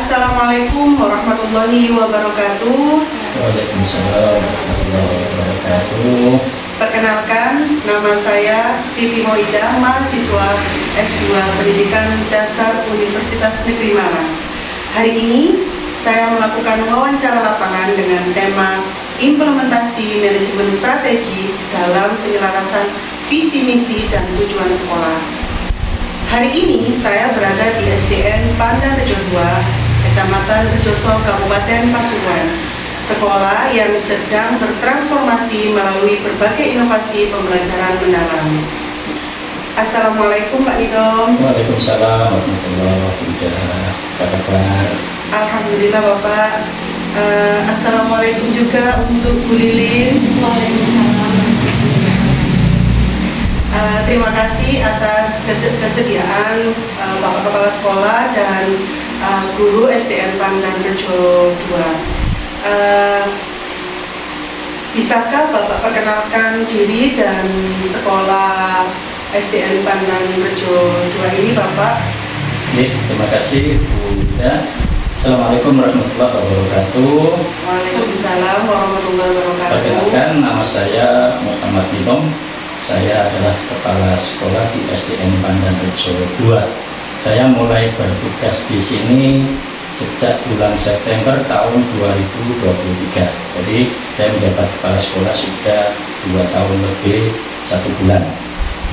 Assalamualaikum warahmatullahi wabarakatuh. Waalaikumsalam warahmatullahi wabarakatuh. Perkenalkan, nama saya Siti Moidah, mahasiswa S2 Pendidikan Dasar Universitas Negeri Malang. Hari ini saya melakukan wawancara lapangan dengan tema implementasi manajemen strategi dalam penyelarasan visi misi dan tujuan sekolah. Hari ini saya berada di SDN Pandan Rejo 2, Kecamatan Rejoso, Kabupaten Pasuruan, sekolah yang sedang bertransformasi melalui berbagai inovasi pembelajaran mendalam. Assalamualaikum Pak Nidom. Waalaikumsalam warahmatullahi wabarakatuh. Apa kabar? Alhamdulillah Bapak. Assalamualaikum juga untuk Bu Lilin. Waalaikumsalam. Terima kasih atas kesediaan Bapak Kepala Sekolah dan guru SDN Pandan Rejo 2. Bisakah Bapak perkenalkan diri dan sekolah SDN Pandan Rejo 2 ini Bapak? Terima kasih Bu Ida. Assalamualaikum warahmatullahi wabarakatuh. Waalaikumsalam warahmatullahi wabarakatuh. Perkenalkan, nama saya Muhammad Nidom. Saya adalah kepala sekolah di SDN Pandan Rejo 2. Saya mulai bertugas di sini sejak bulan September tahun 2023. Jadi saya menjabat kepala sekolah sudah 2 tahun lebih 1 bulan.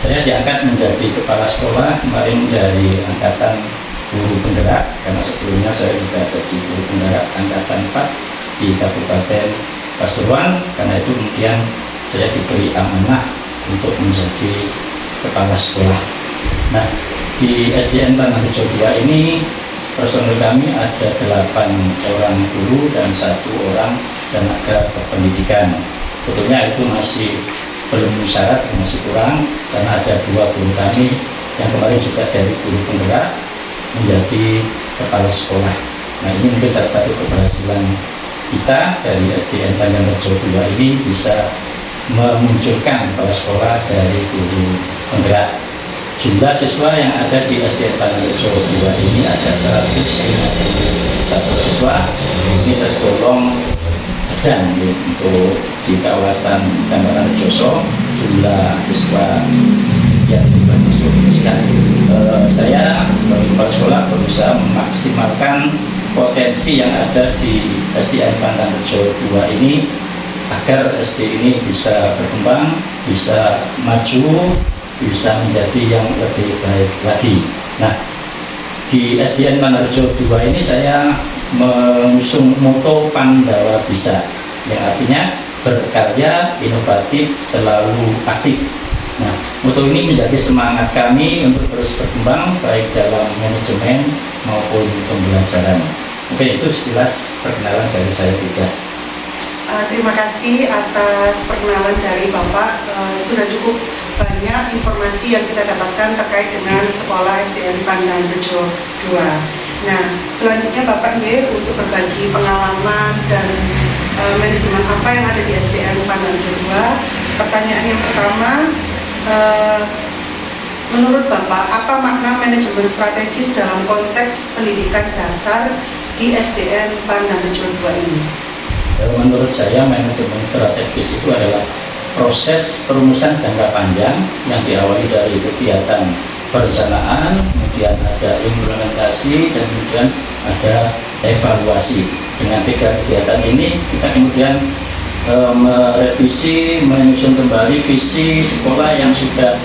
Saya diangkat menjadi kepala sekolah kemarin dari angkatan guru penggerak, karena sebelumnya saya juga jadi guru penggerak angkatan 4 di Kabupaten Pasuruan. Karena itu kemudian saya diberi amanah untuk menjadi kepala sekolah. Nah, di SDN Pandan Rejo 2 ini personil kami ada 8 orang guru dan 1 orang tenaga kependidikan. Tentunya itu masih belum syarat, masih kurang, karena ada 2 guru kami yang kemarin juga dari guru penggerak menjadi kepala sekolah. Nah, ini mungkin salah satu keberhasilan kita dari SDN Pandan Rejo 2 ini bisa memunculkan kepala sekolah dari guru penggerak. Jumlah siswa yang ada di SDN Pandan Rejo 2 ini ada 151 siswa. Ini tergolong sedang untuk di kawasan Kecamatan Rejoso. Jumlah siswa sekian itu sedang. Saya sebagai kepala sekolah berusaha memaksimalkan potensi yang ada di SDN Pandan Rejo 2 ini agar SD ini bisa berkembang, bisa maju, bisa menjadi yang lebih baik lagi. Nah, di SDN Pandan Rejo 2 ini saya mengusung moto Pandawa Bisa, yang artinya berkarya, inovatif, selalu aktif. Nah, moto ini menjadi semangat kami untuk terus berkembang baik dalam manajemen maupun pembelajaran. Mungkin itu sekilas perkenalan dari saya juga. Terima kasih atas perkenalan dari Bapak. Sudah cukup banyak informasi yang kita dapatkan terkait dengan sekolah SDN Pandan Rejo 2. Nah, selanjutnya Bapak untuk berbagi pengalaman dan manajemen apa yang ada di SDN Pandan Rejo 2. Pertanyaan yang pertama, menurut Bapak, apa makna manajemen strategis dalam konteks pendidikan dasar di SDN Pandan Rejo 2 ini? Menurut saya, manajemen strategis itu adalah proses perumusan jangka panjang yang diawali dari kegiatan perencanaan, kemudian ada implementasi, dan kemudian ada evaluasi. Dengan 3 kegiatan ini kita kemudian merevisi, menyusun kembali visi sekolah yang sudah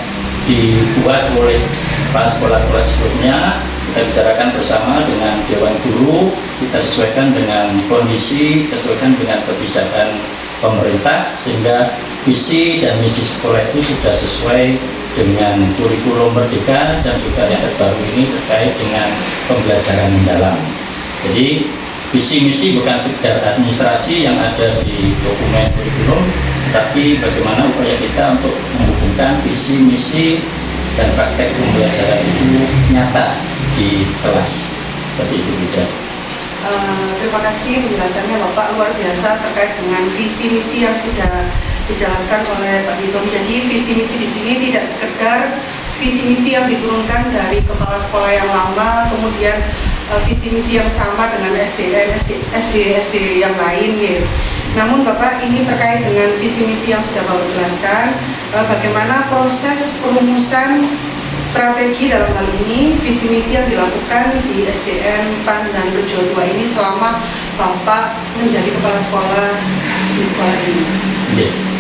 dibuat oleh kepala sekolah-sekolah sebelumnya. Kita bicarakan bersama dengan Dewan Guru, kita sesuaikan dengan kondisi, sesuaikan dengan kebijakan pemerintah, sehingga visi dan misi sekolah itu sudah sesuai dengan kurikulum Merdeka dan juga yang terbaru ini terkait dengan pembelajaran mendalam. Jadi visi misi bukan sekedar administrasi yang ada di dokumen kurikulum, tapi bagaimana upaya kita untuk menghubungkan visi misi dan praktek pembelajaran itu nyata di kelas. Seperti itu juga. Terima kasih penjelasannya Bapak, luar biasa terkait dengan visi misi yang sudah dijelaskan oleh Pak Nidom. Jadi visi misi di sini tidak sekedar visi misi yang diturunkan dari kepala sekolah yang lama, kemudian visi misi yang sama dengan SD yang lain ya. Namun Bapak, ini terkait dengan visi misi yang sudah Bapak jelaskan, bagaimana proses perumusan strategi dalam hal ini visi misi yang dilakukan di SDN PAN dan Rejo 2 ini selama Bapak menjadi kepala sekolah di sekolah ini.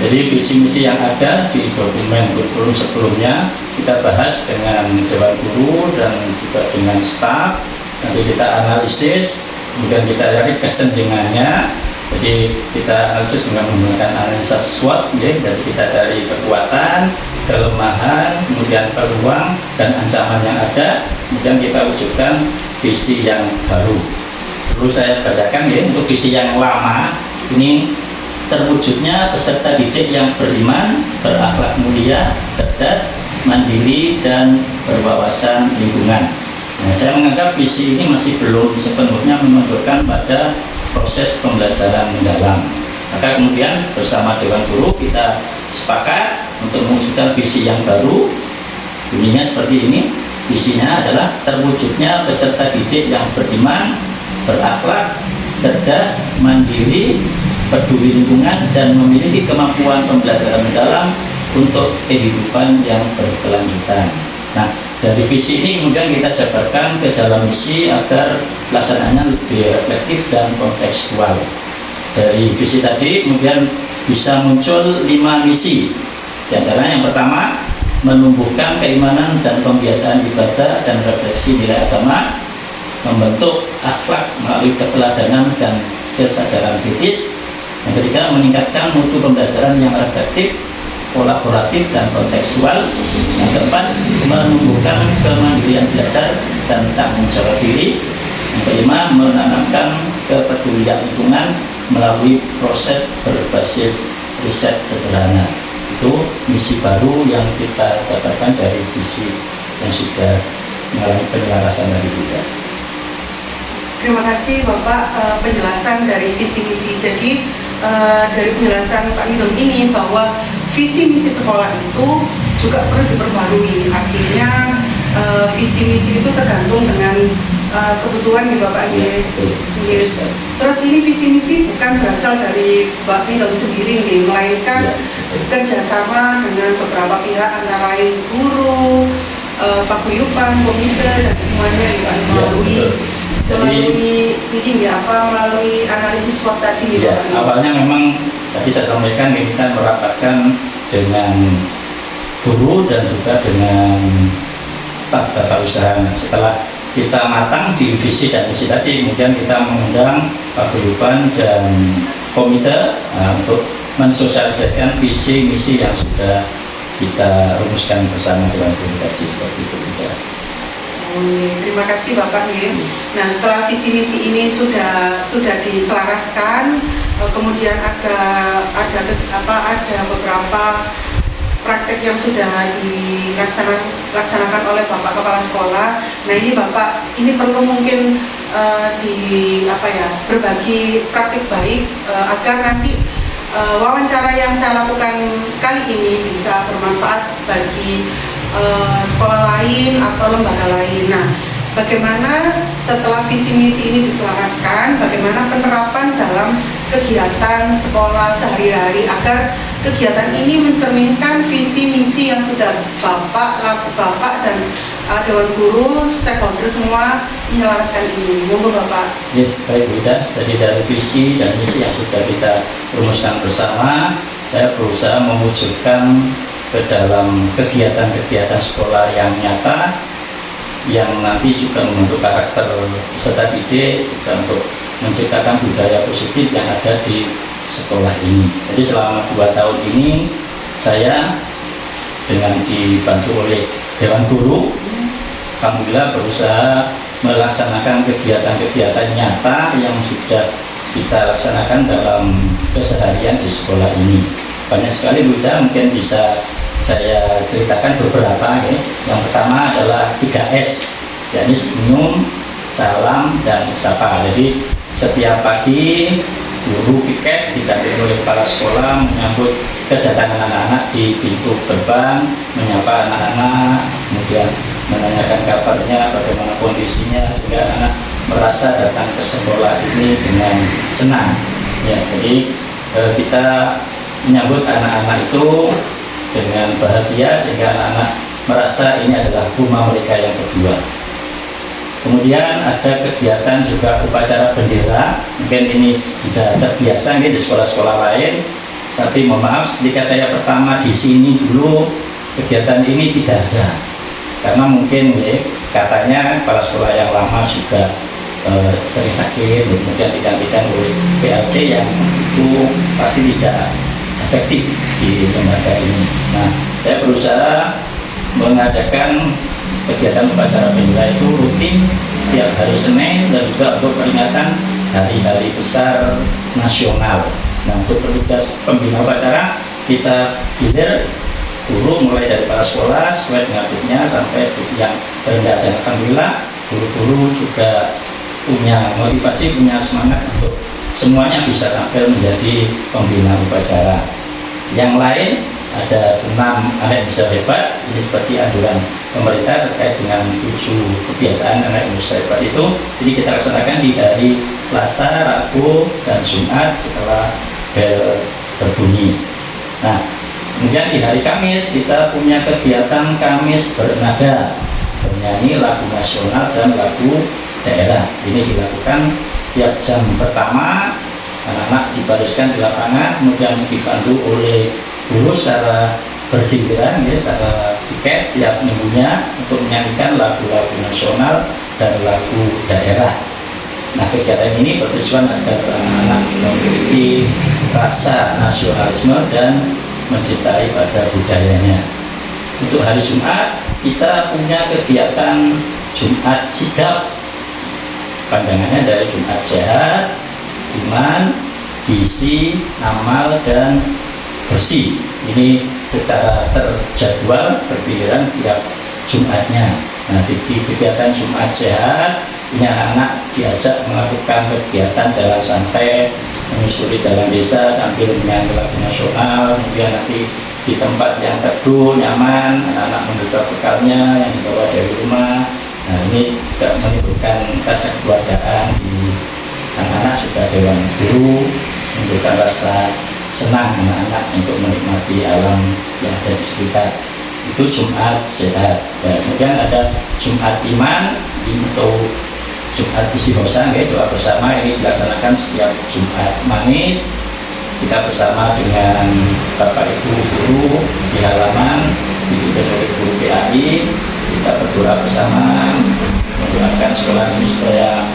Jadi visi misi yang ada di dokumen kurikulum sebelumnya kita bahas dengan Dewan Guru dan juga dengan staf. Nanti kita analisis, kemudian kita cari kesenjangannya. Jadi kita analisis dengan menggunakan analisa SWOT, ya. Jadi kita cari kekuatan, kelemahan, kemudian peluang dan ancaman yang ada. Kemudian kita wujudkan visi yang baru. Perlu saya bacakan ya, untuk visi yang lama ini terwujudnya peserta didik yang beriman, berakhlak mulia, cerdas, mandiri, dan berwawasan lingkungan. Nah, saya menganggap visi ini masih belum sepenuhnya menunjukkan pada proses pembelajaran mendalam. Maka kemudian bersama Dewan Guru kita sepakat untuk mewujudkan visi yang baru. Bunyinya seperti ini. Visinya adalah terwujudnya peserta didik yang beriman, berakhlak, cerdas, mandiri, peduli lingkungan, dan memiliki kemampuan pembelajaran mendalam untuk kehidupan yang berkelanjutan. Nah, dari visi ini kemudian kita jabarkan ke dalam misi agar pelaksanaannya lebih reflektif dan kontekstual. Dari visi tadi kemudian bisa muncul 5 misi. Di antaranya yang pertama, menumbuhkan keimanan dan pembiasaan ibadah dan refleksi nilai agama, membentuk akhlak melalui keteladanan dan kesadaran kritis. Yang ketiga, meningkatkan mutu pembelajaran yang reflektif, kolaboratif, dan kontekstual. Yang keempat, menumbuhkan kemandirian belajar dan tanggung jawab diri. Yang kelima, menanamkan kepedulian lingkungan melalui proses berbasis riset sederhana. Itu misi baru yang kita jabarkan dari visi yang sudah mengalami penyelarasan dari kita. Terima kasih Bapak penjelasan dari visi misi. Jadi dari penjelasan Pak Nidom ini bahwa visi misi sekolah itu juga perlu diperbarui. Artinya visi misi itu tergantung dengan kebutuhan di Bapak ya. Terus ini visi misi bukan berasal dari Pak Nidom sendiri nih, melainkan kerjasama dengan beberapa pihak antara lain guru, paguyuban, komite, dan semuanya juga melalui analisis SWOT tadi ya, awalnya memang tadi saya sampaikan kita merapatkan dengan guru dan juga dengan staf tata usaha. Setelah kita matang di visi dan misi tadi, kemudian kita mengundang paguyuban dan komite untuk mensosialisasikan visi misi yang sudah kita rumuskan bersama dengan guru tadi, seperti itu. Terima kasih Bapak ya. Nah, setelah visi misi ini sudah diselaraskan, kemudian ada beberapa praktek yang sudah dilaksanakan oleh Bapak Kepala Sekolah. Nah, ini Bapak ini perlu mungkin berbagi praktik baik agar nanti wawancara yang saya lakukan kali ini bisa bermanfaat bagi sekolah lain atau lembaga lain. Nah, bagaimana setelah visi misi ini diselaraskan, bagaimana penerapan dalam kegiatan sekolah sehari-hari agar kegiatan ini mencerminkan visi misi yang sudah Bapak dan Dewan Guru, stakeholder semua menyelaraskan ini. Monggo Bapak. Ya, baik Bu Ida. Jadi dari visi dan misi yang sudah kita rumuskan bersama, saya berusaha mewujudkan ke dalam kegiatan-kegiatan sekolah yang nyata, yang nanti juga membentuk karakter peserta didik, juga untuk menciptakan budaya positif yang ada di sekolah ini. Jadi selama 2 tahun ini saya dengan dibantu oleh Dewan Guru, alhamdulillah berusaha melaksanakan kegiatan-kegiatan nyata yang sudah kita laksanakan dalam keseharian di sekolah ini. Banyak sekali Bu Ida, mungkin bisa saya ceritakan beberapa ya. Yang pertama adalah 3S, yakni senyum, salam, dan sapa. Jadi setiap pagi guru piket didampingi oleh kepala sekolah menyambut kedatangan anak-anak di pintu gerbang, menyapa anak-anak, kemudian menanyakan kabarnya, bagaimana kondisinya, sehingga anak merasa datang ke sekolah ini dengan senang. Ya, jadi kita menyambut anak-anak itu dengan bahagia sehingga anak-anak merasa ini adalah rumah mereka yang kedua. Kemudian ada kegiatan juga upacara bendera, mungkin ini tidak terbiasa di sekolah-sekolah lain, tapi mohon maaf ketika saya pertama di sini dulu kegiatan ini tidak ada, karena mungkin katanya kepala sekolah yang lama juga sering sakit, kemudian digantikan oleh PLT yang itu pasti tidak efektif di lembaga ini. Nah, saya berusaha mengadakan kegiatan upacara bendera itu rutin setiap hari Senin dan juga untuk peringatan hari-hari besar nasional. Nah, untuk petugas pembina upacara kita gilir guru mulai dari para sekolah sesuai dengan grupnya sampai grup yang terendah, dan alhamdulillah guru-guru juga punya motivasi, punya semangat untuk semuanya bisa tampil menjadi pembina upacara. Yang lain ada senam anak bisa hebat, ini seperti anjuran pemerintah terkait dengan 7 kebiasaan anak bisa hebat itu. Jadi kita laksanakan di hari Selasa, Rabu, dan Jumat setelah bel berbunyi. Nah, kemudian di hari Kamis kita punya kegiatan Kamis bernada, bernyanyi lagu nasional dan lagu daerah. Ini dilakukan setiap jam pertama, anak-anak dibariskan di lapangan, kemudian dipandu oleh guru secara bergiliran, secara piket tiap minggunya untuk menyanyikan lagu-lagu nasional dan lagu daerah. Nah, kegiatan ini bertujuan agar anak-anak memiliki rasa nasionalisme dan mencintai pada budayanya. Untuk hari Jumat kita punya kegiatan Jumat Sigap. Pandangannya dari Jumat sehat, iman, gizi, amal, dan bersih. Ini secara terjadwal bergiliran setiap Jumatnya. Nah, di kegiatan Jumat sehat ini anak-anak diajak melakukan kegiatan jalan santai, menyusuri jalan desa sambil menyanyi lagu nasional. Kemudian nanti di tempat yang teduh, nyaman, anak-anak membuka bekalnya yang dibawa dari rumah. Nah, ini juga menimbulkan rasa kekeluargaan di anak-anak, juga dewan guru, menimbulkan rasa senang anak-anak untuk menikmati alam yang ada di sekitar. Itu Jumat sehat. Ya, kemudian ada Jumat iman untuk Jumat istighosah, doa bersama. Ini dilaksanakan setiap Jumat manis. Kita bersama dengan Bapak Ibu guru di halaman, dipimpin oleh guru PAI. Kita berdoa bersama mendoakan sekolah ini supaya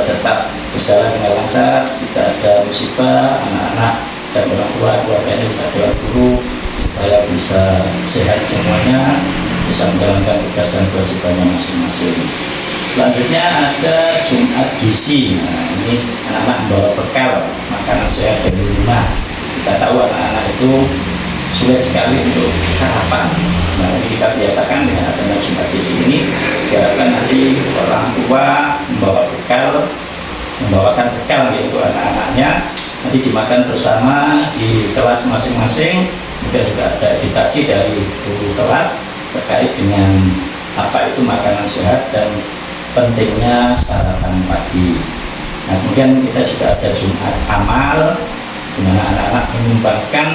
tetap berjalan dengan lancar. Tidak ada musibah, anak-anak dan orang tua keluarganya juga dewan guru supaya bisa sehat semuanya, bisa menjalankan tugas dan kewajibannya masing-masing. Selanjutnya ada Jumat gizi. Nah, ini anak-anak membawa bekal makanan sehat dari rumah. Kita tahu anak-anak itu sulit sekali untuk sarapan. Nah, ini kita biasakan dengan adanya Jumat gizi ini. Diharapkan nanti orang tua membawakan bekal untuk anak-anaknya. Nanti dimakan bersama di kelas masing-masing. Kemudian juga ada edukasi dari guru kelas terkait dengan apa itu makanan sehat dan pentingnya sarapan pagi. Nah, kemudian kita juga ada Jumat amal, di mana anak-anak menyumbangkan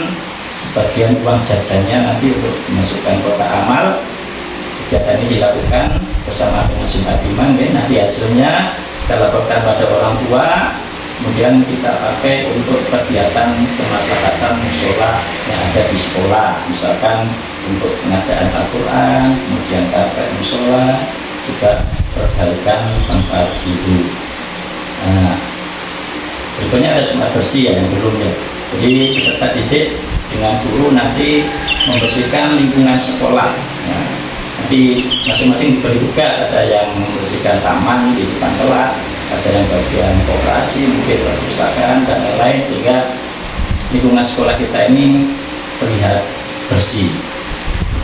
sebagian uang jajannya nanti untuk dimasukkan kotak amal. Kegiatan ini dilakukan bersama dengan Jumat iman. Nanti hasilnya kita laporkan pada orang tua, kemudian kita pakai untuk kegiatan pemaslahatan musola yang ada di sekolah, misalkan untuk pengadaan Al-Quran, kemudian karpet musola, juga perbaikan tempat tidur. Nah, berikutnya ada Jumat bersih yang belum ya. Jadi peserta didik dengan guru nanti membersihkan lingkungan sekolah. Nah, nanti masing-masing diberi tugas, ada yang membersihkan taman di depan kelas, ada yang bagian koperasi, mungkin perpustakaan dan lain-lain, sehingga lingkungan sekolah kita ini terlihat bersih.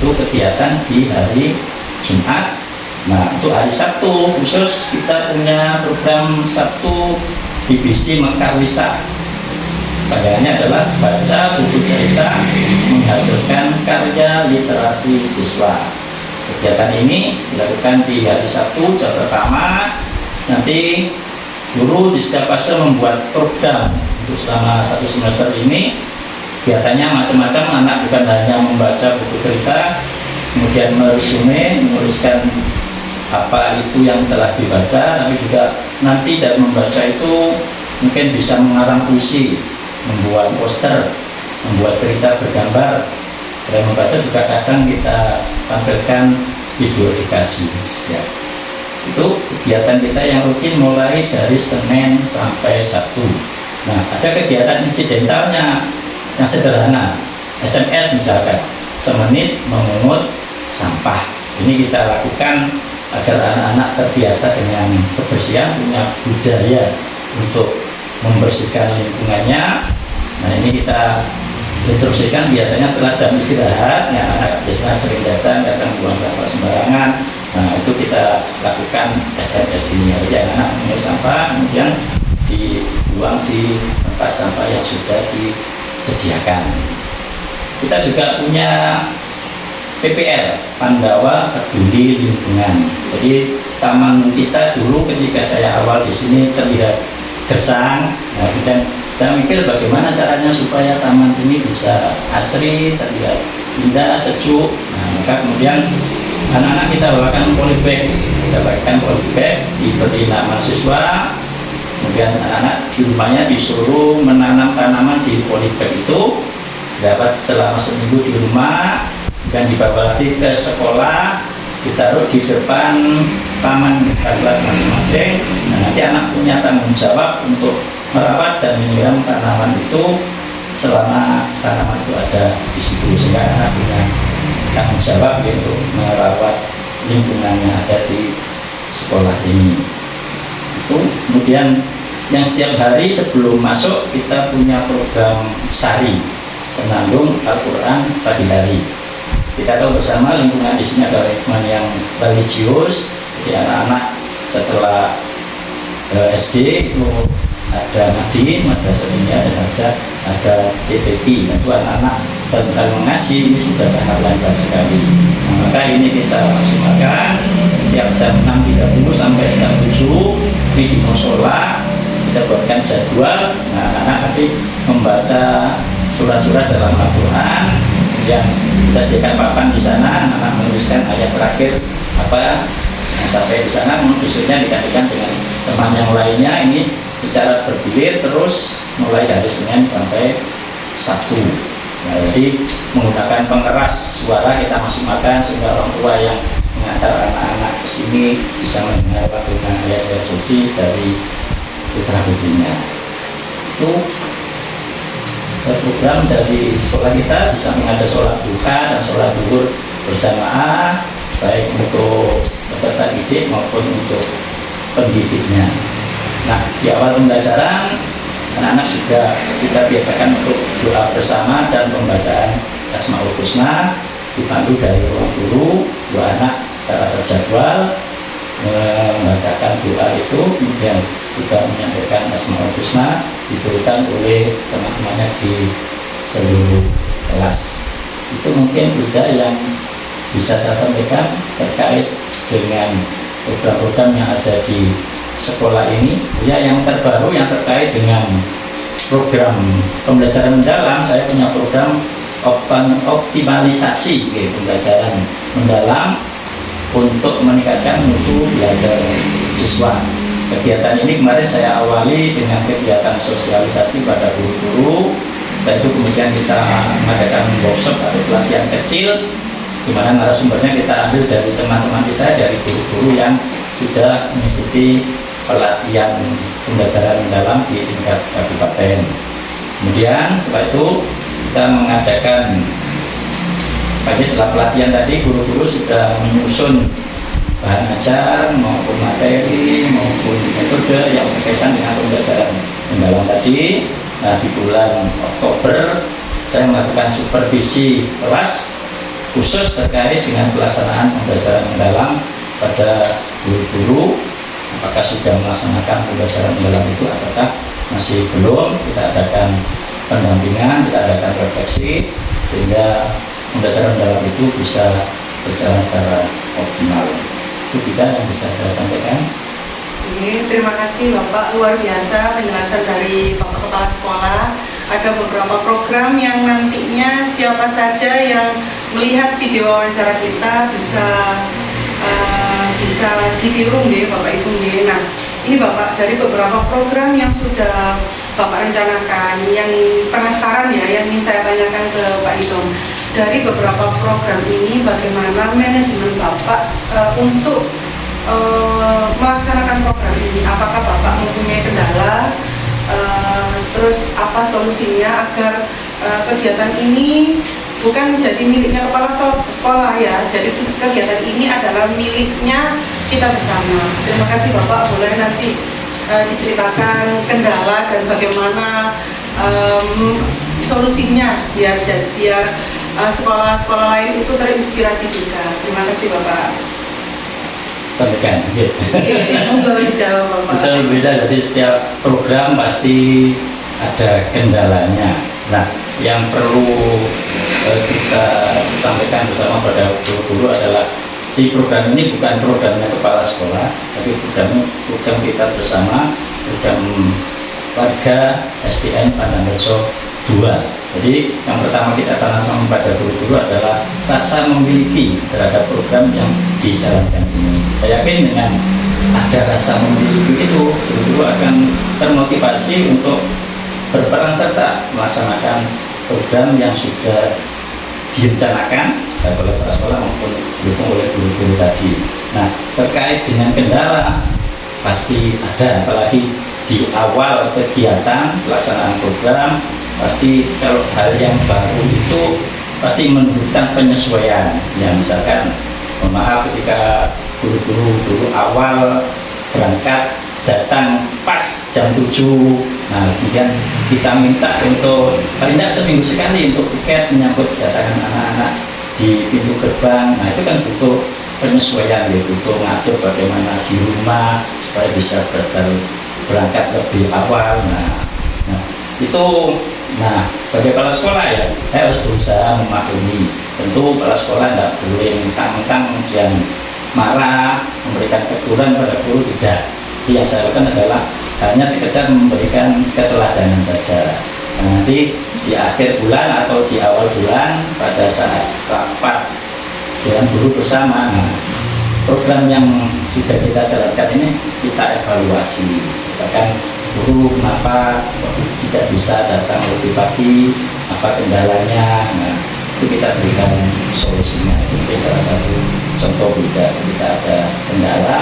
Itu kegiatan di hari Jumat. Nah, untuk hari Sabtu khusus kita punya program Sabtu BBC Mekar Wisa. Bayangannya adalah baca buku cerita menghasilkan karya literasi siswa. Kegiatan ini dilakukan di hari Sabtu jam pertama nanti guru di setiap fase membuat program untuk selama 1 semester ini. Kegiatannya macam-macam, anak bukan hanya membaca buku cerita, kemudian meresume, menuliskan apa itu yang telah dibaca, tapi juga nanti dari membaca itu mungkin bisa mengarang puisi, membuat poster, membuat cerita bergambar. Selain membaca juga kadang kita tampilkan video edukasi. Ya. Itu kegiatan kita yang rutin mulai dari Senin sampai Sabtu. Nah, ada kegiatan insidentalnya yang sederhana, SMS misalkan, semenit memungut sampah. Ini kita lakukan agar anak-anak terbiasa dengan kebersihan, punya budaya untuk membersihkan lingkungannya. Nah, ini kita instruksikan biasanya setelah jam istirahat, ya, anak biasanya sering dasar, datang buang sampah sembarangan. Nah, itu kita lakukan SMS ini, jadi anak mengambil sampah kemudian dibuang di tempat sampah yang sudah disediakan. Kita juga punya PPL, Pandawa Peduli Lingkungan. Jadi taman kita dulu ketika saya awal di sini terlihat gersang. Nah, dan saya mikir bagaimana caranya supaya taman ini bisa asri, terlihat indah, sejuk. Nah, maka kemudian anak-anak kita bawakan polybag, kita bagikan polybag, diberi nama siswa. Kemudian anak-anak di rumahnya disuruh menanam tanaman di polybag itu, dapat selama seminggu di rumah, dan dibawa lagi ke sekolah, ditaruh di depan taman kelas masing-masing. Nah, nanti anak punya tanggung jawab untuk merawat dan menyiram tanaman itu selama tanaman itu ada di situ, sehingga anak punya tanggung jawab untuk merawat lingkungan yang ada di sekolah ini. Itu kemudian yang setiap hari sebelum masuk kita punya program sari, senandung Al-Quran pagi hari. Kita tahu bersama lingkungan di sini adalah lingkungan yang religius, jadi anak-anak setelah SD itu ada Madin, Madrasah Dunia, dan ada TPQ. Tentu anak-anak dalam hal mengaji ini sudah sangat lancar sekali. Nah, maka ini kita maksimalkan setiap jam 6.30 sampai jam 7 di musola kita buatkan jadwal. Nah, anak-anak nanti membaca surat-surat dalam Al-Quran yang kita sediakan papan di sana, anak-anak menuliskan ayat terakhir apa. Nah, sampai di sana khususnya digantikan dengan teman yang lainnya ini secara bergilir terus mulai dari Senin sampai Sabtu. Nah, jadi menggunakan pengeras suara kita maksimalkan sehingga orang tua yang mengantar anak-anak ke sini bisa mendengar lantunan ayat-ayat suci dari putra putrinya. Itu program dari sekolah kita, bisa mengadakan sholat duha dan sholat zuhur berjamaah, baik untuk peserta didik maupun untuk pendidiknya. Nah, di awal pembelajaran anak-anak sudah kita biasakan untuk doa bersama dan pembacaan Asmaul Husna dipandu dari ruang guru. Dua anak secara terjadwal membacakan doa itu, kemudian juga menyampaikan Asmaul Husna dituliskan oleh teman-temannya di seluruh kelas. Itu mungkin juga yang bisa saya sampaikan terkait dengan program-program yang ada di sekolah ini. Ya, yang terbaru yang terkait dengan program pembelajaran mendalam, saya punya program optimalisasi pembelajaran mendalam untuk meningkatkan mutu belajar siswa. Kegiatan ini kemarin saya awali dengan kegiatan sosialisasi pada guru-guru, dan itu kemudian kita mengadakan workshop atau pelatihan kecil di mana narasumbernya kita ambil dari teman-teman kita, dari guru-guru yang sudah mengikuti pelatihan pembelajaran mendalam di tingkat kabupaten. Kemudian setelah itu kita mengadakan setelah pelatihan tadi, guru-guru sudah menyusun bahan ajar maupun materi maupun metode yang berkaitan dengan pembelajaran mendalam tadi. Nah, di bulan Oktober saya melakukan supervisi kelas khusus terkait dengan pelaksanaan pembelajaran mendalam pada guru-guru. Apakah sudah melaksanakan pembelajaran mendalam itu, apakah masih belum, kita adakan pendampingan, kita adakan refleksi sehingga pembelajaran mendalam itu bisa berjalan secara optimal. Itu tidak yang bisa saya sampaikan. Oke, terima kasih Bapak, luar biasa penjelasan dari Bapak Kepala Sekolah. Ada beberapa program yang nantinya siapa saja yang melihat video wawancara kita bisa ditiru nggih Bapak Ibu nggih. Nah, ini Bapak dari beberapa program yang sudah Bapak rencanakan, yang penasaran ya, yang ingin saya tanyakan ke Pak Idom. Dari beberapa program ini bagaimana manajemen Bapak untuk melaksanakan program ini? Apakah Bapak mempunyai kendala? Terus apa solusinya agar kegiatan ini bukan menjadi miliknya kepala sekolah ya? Jadi kegiatan ini adalah miliknya kita bersama. Terima kasih Bapak, boleh nanti diceritakan kendala dan bagaimana solusinya biar sekolah-sekolah lain itu terinspirasi juga. Terima kasih Bapak. Sampaikan. Monggo dijawab Bapak. Betul, beda. Jadi setiap program pasti ada kendalanya. Nah, yang perlu kita sampaikan bersama pada guru-guru adalah di program ini bukan programnya kepala sekolah, tapi program kita bersama, program warga SDN Pandanrejo 2. Jadi yang pertama kita tanamkan pada guru-guru adalah rasa memiliki terhadap program yang dijalankan ini. Saya yakin dengan ada rasa memiliki itu, guru-guru akan termotivasi untuk berperan serta melaksanakan program yang sudah direncanakan baik oleh kepala sekolah maupun didukung oleh guru-guru tadi. Nah, terkait dengan kendala pasti ada, apalagi di awal kegiatan pelaksanaan program. Pasti kalau hal yang baru itu pasti membutuhkan penyesuaian. Ya misalkan, mohon maaf ketika guru-guru dulu awal berangkat datang pas jam 7, nah kemudian kita minta untuk paling tidak seminggu sekali untuk tiket menyambut kedatangan anak-anak di pintu gerbang. Nah itu kan butuh penyesuaian, ya butuh ngatur bagaimana di rumah supaya bisa berangkat lebih awal. Nah itu, nah sebagai kepala sekolah ya saya harus berusaha memaklumi. Tentu kepala sekolah tidak boleh mentang-mentang kemudian marah memberikan teguran pada guru, tidak. Yang saya lakukan adalah hanya sekedar memberikan keteladanan saja. Nah, nanti di akhir bulan atau di awal bulan pada saat rapat dengan guru bersama, nah, program yang sudah kita jalankan ini kita evaluasi. Misalkan guru kenapa tidak bisa datang lebih pagi, apa kendalanya, nah itu kita berikan solusinya. Itu salah satu contoh beda ketika ada kendala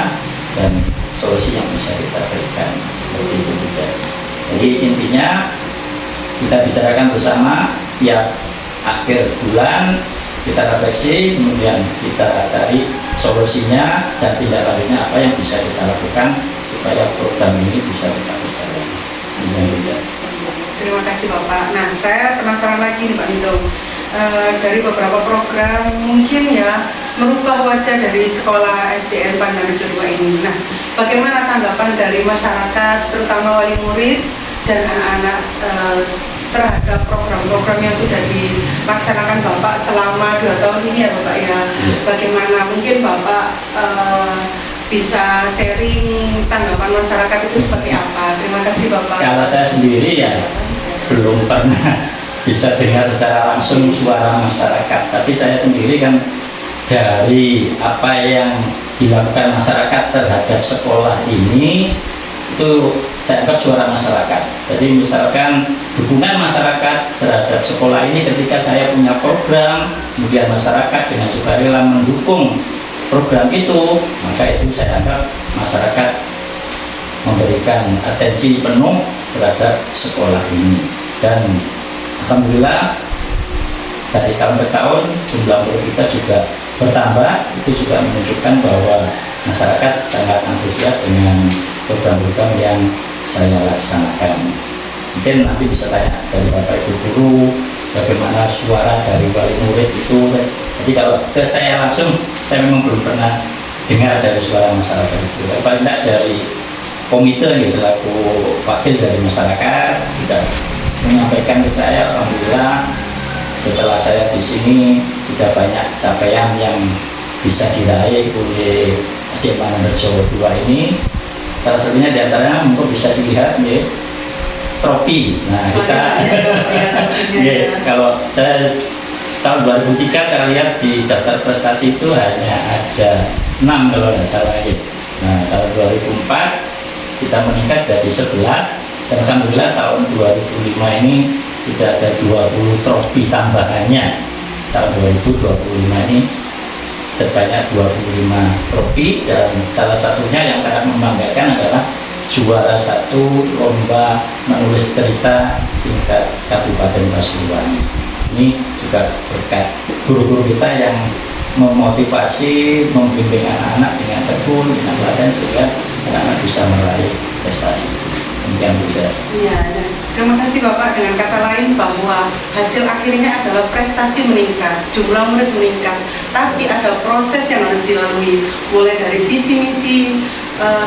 dan solusi yang bisa kita berikan, seperti itu juga. Jadi intinya kita bicarakan bersama setiap akhir bulan, kita refleksi, kemudian kita cari solusinya dan tindak lanjutnya apa yang bisa kita lakukan supaya program ini bisa tetap berjalan. Terima kasih Bapak. Nah, saya penasaran lagi nih Pak Nito. Dari beberapa program mungkin ya merubah wajah dari sekolah SDN Pandanrejo 2 ini. Nah, bagaimana tanggapan dari masyarakat, terutama wali murid dan anak-anak terhadap program-program yang sudah dilaksanakan Bapak selama 2 tahun ini ya Bapak ya? Bagaimana mungkin Bapak bisa sharing tanggapan masyarakat itu seperti apa? Terima kasih Bapak. Kalau saya sendiri ya belum pernah bisa dengar secara langsung suara masyarakat, tapi saya sendiri kan dari apa yang dilakukan masyarakat terhadap sekolah ini itu saya anggap suara masyarakat. Jadi misalkan dukungan masyarakat terhadap sekolah ini ketika saya punya program, kemudian masyarakat dengan sukarela mendukung program itu, maka itu saya anggap masyarakat memberikan atensi penuh terhadap sekolah ini. Dan alhamdulillah dari tahun ke tahun jumlah murid kita juga bertambah. Itu juga menunjukkan bahwa masyarakat sangat antusias dengan program-program yang saya laksanakan. Mungkin nanti bisa tanya dari Bapak Ibu guru bagaimana suara dari wali murid itu. Jadi kalau ke saya langsung, saya memang belum pernah dengar dari suara masyarakat itu. Paling tidak dari komite ya, selaku wakil dari masyarakat sudah menyampaikan ke saya, alhamdulillah setelah saya di sini tidak banyak capaian yang bisa diraih oleh SDN Pandanrejo 2 ini. Salah satunya diantaranya mungkin bisa dilihat ya, trofi. Nah kita ya, kalau saya tahun 2003 saya lihat di daftar prestasi itu hanya ada 6 kalau nggak salah ya. Nah tahun 2004 kita meningkat jadi 11, dan alhamdulillah tahun 2005 ini sudah ada 20 trofi tambahannya. Tahun 2025 ini sebanyak 25 trofi, dan salah satunya yang sangat membanggakan adalah juara 1 lomba menulis cerita tingkat Kabupaten Pasuruan. Ini juga berkat guru-guru kita yang memotivasi, membimbing anak-anak dengan tekun, dengan teladan, sehingga anak-anak bisa meraih prestasi. Demikian juga. Iya, terima kasih Bapak. Dengan kata lain bahwa hasil akhirnya adalah prestasi meningkat, jumlah murid meningkat, tapi ada proses yang harus dilalui, mulai dari visi misi,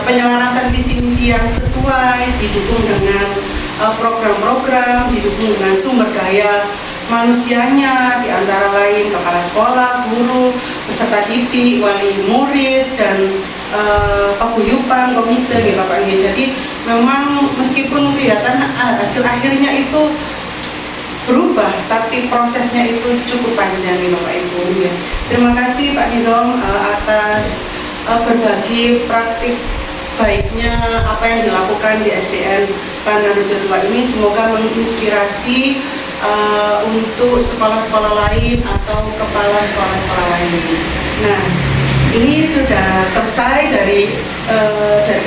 penyelarasan visi misi yang sesuai, didukung dengan program-program, didukung dengan sumber daya manusianya, di antara lain kepala sekolah, guru, peserta didik, wali murid, dan paguyuban, komite, gitu Bapak. Jadi memang meskipun kelihatan hasil akhirnya itu berubah, tapi prosesnya itu cukup panjang nih Bapak Ibu. Ya. Terima kasih Pak Nidom atas berbagi praktik baiknya apa yang dilakukan di SDN Pandarejo 2 ini. Semoga menginspirasi untuk sekolah-sekolah lain atau kepala sekolah-sekolah lain. Nah, ini sudah selesai dari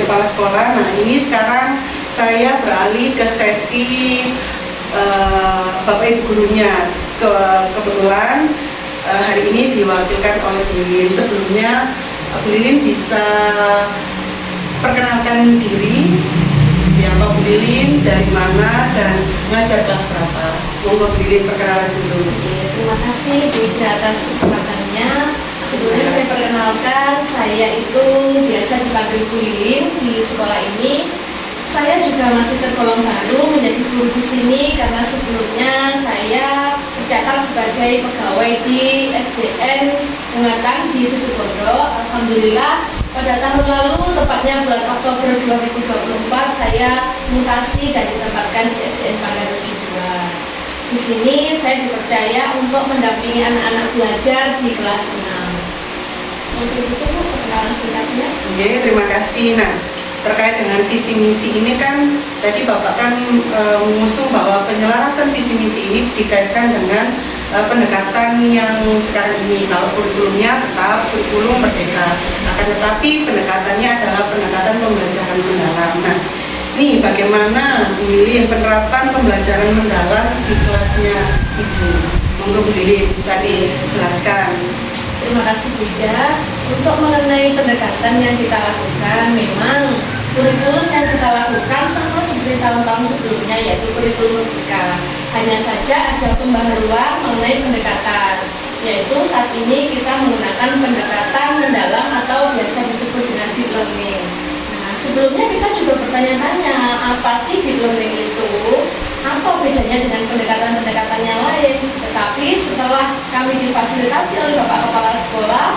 kepala sekolah. Nah, ini sekarang saya beralih ke sesi Bapak Ibu gurunya. Kebetulan hari ini diwakilkan oleh Bu Lilin. Sebelumnya Bu Lilin bisa perkenalkan diri, siapa Bu Lilin, dari mana, dan ngajar kelas berapa. Monggo Bu Lilin perkenalan dulu. Terima kasih Bu Ida atas kesempatannya. Sebelumnya saya perkenalkan, saya itu biasa dipanggil Bu Lilin di sekolah ini. Saya juga masih tergolong baru menjadi guru di sini karena sebelumnya saya tercatat sebagai pegawai di SDN Pungatan di Situbondo. Alhamdulillah pada tahun lalu, tepatnya bulan Oktober 2024, saya mutasi dan ditempatkan di SDN Pandarejo 2. Di sini saya dipercaya untuk mendampingi anak-anak belajar di kelas 6. Untuk itu Bu, perkenalan singkatnya. Oke, terima kasih. Nah, terkait dengan visi misi ini kan tadi Bapak kan mengusung bahwa penyelarasan visi misi ini dikaitkan dengan pendekatan yang sekarang ini. Kalau kurikulumnya tetap kurikulum merdeka, akan tetapi pendekatannya adalah pendekatan pembelajaran mendalam. Nah, ini bagaimana Bu Lili penerapan pembelajaran mendalam di kelasnya Ibu? Monggo Bu Lili bisa dijelaskan. Terima kasih Bu Ida. Untuk mengenai pendekatan yang kita lakukan, memang kurikulum yang kita lakukan sama seperti tahun-tahun sebelumnya, yaitu kurikulum merdeka. Hanya saja ada pembaharuan mengenai pendekatan, yaitu saat ini kita menggunakan pendekatan mendalam atau biasa disebut dengan deep learning. Nah, sebelumnya kita juga bertanya-tanya, apa sih deep learning itu? Apa bedanya dengan pendekatan-pendekatan yang lain? Tetapi setelah kami difasilitasi oleh Bapak Kepala Sekolah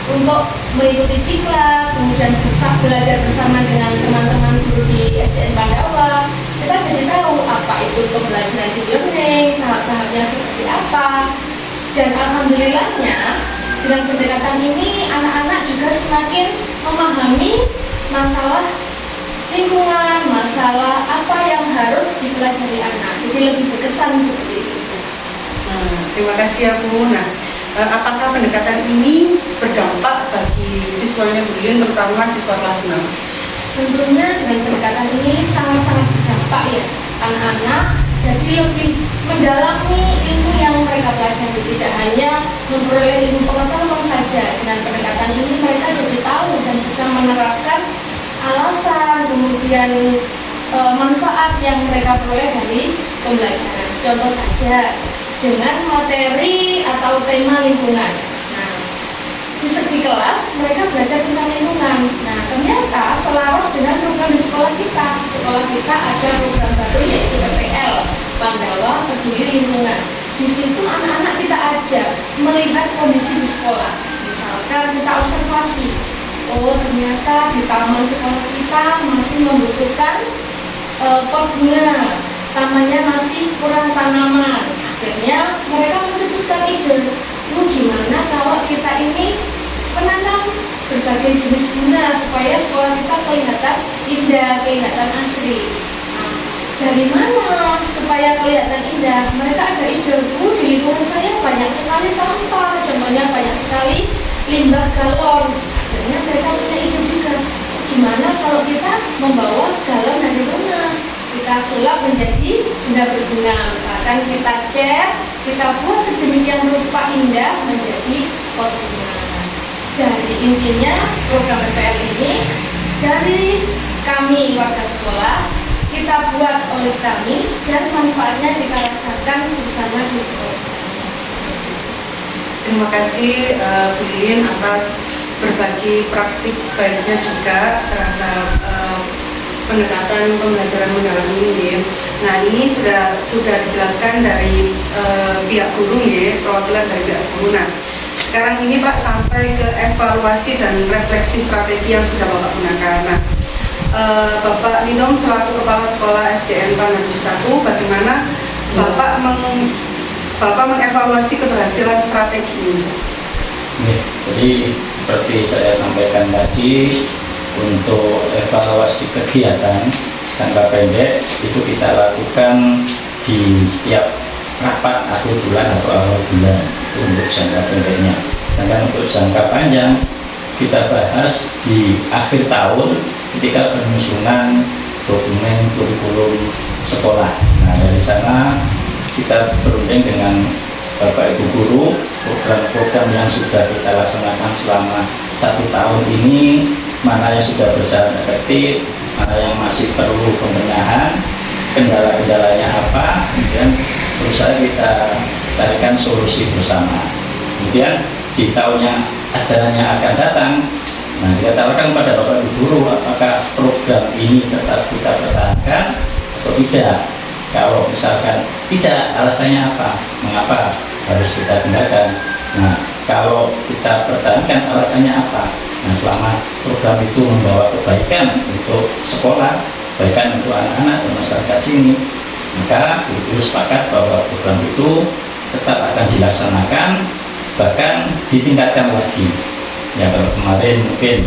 untuk mengikuti diklat, kemudian belajar bersama dengan teman-teman guru di SDN Pandawa, kita jadi tahu apa itu pembelajaran deep learning, tahap-tahapnya seperti apa. Dan alhamdulillahnya dengan pendekatan ini anak-anak juga semakin memahami masalah lingkungan, masalah apa yang harus dipelajari anak. Jadi lebih berkesan seperti itu. Terima kasih ya Bu. Nah, apakah pendekatan ini berdampak bagi siswanya Bu Lilin, terutama siswa kelas 6? Tentunya dengan pendekatan ini sangat-sangat berdampak ya. Anak-anak jadi lebih mendalami ilmu yang mereka pelajari, tidak hanya memperoleh ilmu pengetahuan saja. Dengan pendekatan ini mereka jadi tahu dan bisa menerapkan alasan, kemudian manfaat yang mereka peroleh dari pembelajaran. Contoh saja dengan materi atau tema lingkungan. Nah, di segi kelas mereka belajar tentang lingkungan. Nah, ternyata selaras dengan program di sekolah kita. Sekolah kita ada program baru yaitu PPL, Pandawa Peduli Lingkungan. Di situ anak-anak kita ajak melihat kondisi di sekolah. Misalkan kita observasi, oh ternyata di taman sekolah kita masih membutuhkan pot bunga, tamannya masih kurang tanaman. Akhirnya mereka mencetuskan ide, gimana kalau kita ini menanam berbagai jenis bunga supaya sekolah kita kelihatan indah, kelihatan asri. Nah, dari mana supaya kelihatan indah? Mereka ada ide, di lingkungan saya banyak sekali sampah, contohnya banyak sekali limbah galon. Akhirnya mereka punya ide juga, gimana kalau kita membawa galon dari rumah, kita sulap menjadi benda berbunga. Misalkan kita cat, kita buat sedemikian rupa indah menjadi pot bunga. Dari intinya program PPL ini dari kami warga sekolah, kita buat oleh kami dan manfaatnya kita rasakan bersama di sekolah. Terima kasih Bu Lilin atas berbagi praktik baiknya juga terhadap pendekatan pembelajaran mendalam ini. Nah, ini sudah dijelaskan dari pihak guru ya, perwakilan dari pihak guru. Nah, sekarang ini Pak sampai ke evaluasi dan refleksi strategi yang sudah Bapak gunakan. Nah, Bapak Nidom selaku Kepala Sekolah SDN Pandan 1, bagaimana Bapak mengevaluasi keberhasilan strategi ini? Jadi seperti saya sampaikan tadi, untuk evaluasi kegiatan jangka pendek itu kita lakukan di setiap rapat akhir bulan atau awal bulan, itu untuk jangka pendeknya. Sedangkan untuk jangka panjang kita bahas di akhir tahun ketika penyusunan dokumen kurikulum sekolah. Nah, dari sana kita berunding dengan Bapak Ibu Guru, program-program yang sudah kita laksanakan selama 1 tahun ini, mana yang sudah berjalan efektif, mana yang masih perlu pembenahan, kendala-kendalanya apa, kemudian berusaha kita carikan solusi bersama. Kemudian di tahun yang ajaran yang akan datang, nah kita tawarkan kepada Bapak Ibu Guru apakah program ini tetap kita pertahankan atau tidak. Kalau misalkan tidak, alasannya apa? Mengapa harus kita tindakan? Nah, kalau kita pertahankan, alasannya apa? Nah, selama program itu membawa kebaikan untuk sekolah, kebaikan untuk anak-anak dan masyarakat sini, maka Ibu sepakat bahwa program itu tetap akan dilaksanakan, bahkan ditingkatkan lagi. Ya, kalau kemarin mungkin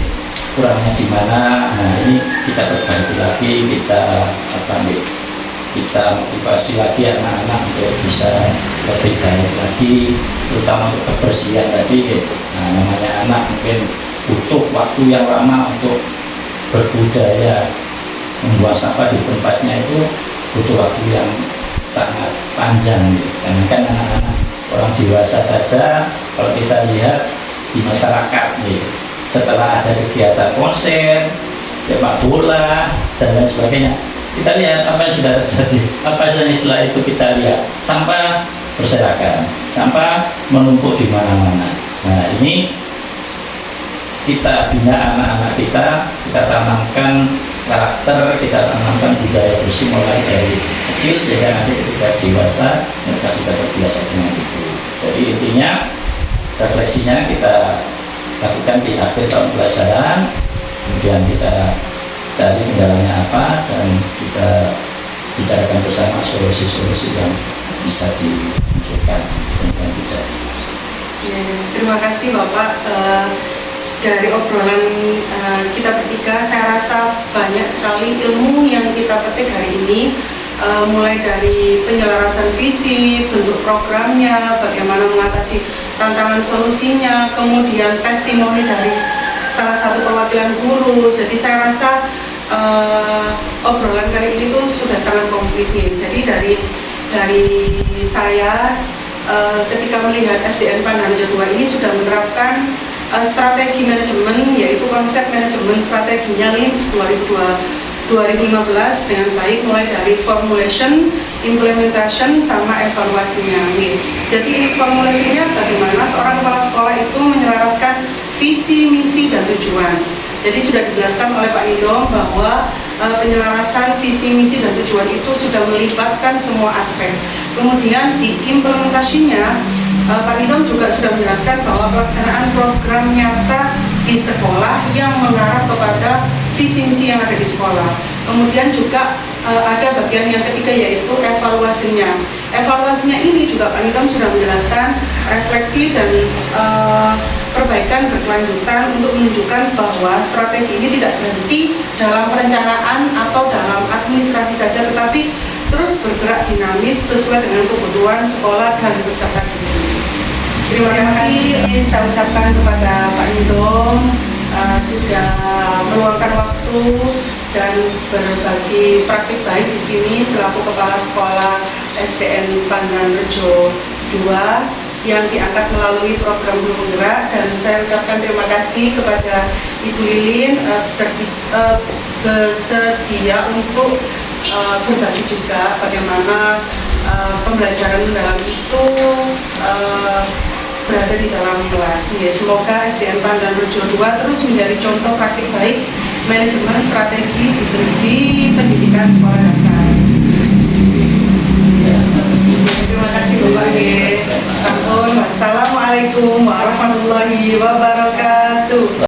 kurangnya di mana, nah ini kita perbaiki lagi, kita motivasi lagi anak-anak untuk bisa lebih baik lagi, terutama untuk kebersihan tadi. Nah, namanya anak mungkin butuh waktu yang lama untuk berbudaya membuang sampah di tempatnya, itu butuh waktu yang sangat panjang. Jangankan anak-anak, orang dewasa saja kalau kita lihat di masyarakat setelah ada kegiatan konser, sepak bola dan lain sebagainya, kita lihat apa yang sudah terjadi, apa saja setelah itu kita lihat sampah berserakan, sampah menumpuk di mana-mana. Nah, ini kita bina anak-anak kita tanamkan karakter, kita tanamkan budaya bersih mulai dari kecil sehingga nanti ketika dewasa mereka sudah terbiasa dengan itu. Jadi intinya refleksinya kita lakukan di akhir tahun pelajaran, kemudian kita cari kendalanya apa dan kita bicarakan bersama solusi-solusi yang bisa dimunculkan dan tidak. Ya, terima kasih Bapak. Dari obrolan kita bertiga, saya rasa banyak sekali ilmu yang kita petik hari ini, mulai dari penyelarasan visi, bentuk programnya, bagaimana mengatasi tantangan solusinya, kemudian testimoni dari salah satu perwakilan guru. Jadi saya rasa obrolan kali ini tuh sudah sangat komplit nih. Jadi dari saya ketika melihat SDN Pandan 2 ini sudah menerapkan strategi manajemen, yaitu konsep manajemen strateginya LINS 2015 dengan baik, mulai dari formulation, implementation, sama evaluasinya. Jadi formulasinya bagaimana seorang kepala sekolah itu menyelaraskan visi, misi, dan tujuan. Jadi sudah dijelaskan oleh Pak Nidom bahwa penyelarasan visi, misi, dan tujuan itu sudah melibatkan semua aspek. Kemudian di implementasinya, Pak Nidom juga sudah menjelaskan bahwa pelaksanaan program nyata di sekolah yang mengarah kepada visi misi yang ada di sekolah. Kemudian juga ada bagian yang ketiga yaitu evaluasinya. Evaluasinya ini juga Pak Nidom sudah menjelaskan refleksi dan perbaikan berkelanjutan untuk menunjukkan bahwa strategi ini tidak berhenti dalam perencanaan atau dalam administrasi saja, tetapi terus bergerak dinamis sesuai dengan kebutuhan sekolah dan peserta didik. Terima kasih saya ucapkan kepada Pak Nidom sudah meluangkan waktu dan berbagi praktik baik di sini selaku Kepala Sekolah SDN Pandanrejo 2 yang diangkat melalui program Guru Penggerak, dan saya ucapkan terima kasih kepada Ibu Lilin bersedia untuk berbagi juga bagaimana pembelajaran dalam itu berada di dalam kelas. Ya, semoga SDN Pandanrejo 2 terus menjadi contoh praktik baik manajemen strategi di pendidikan sekolah dasar. Terima kasih Bapak. Sampun. Wassalamualaikum warahmatullahi wabarakatuh.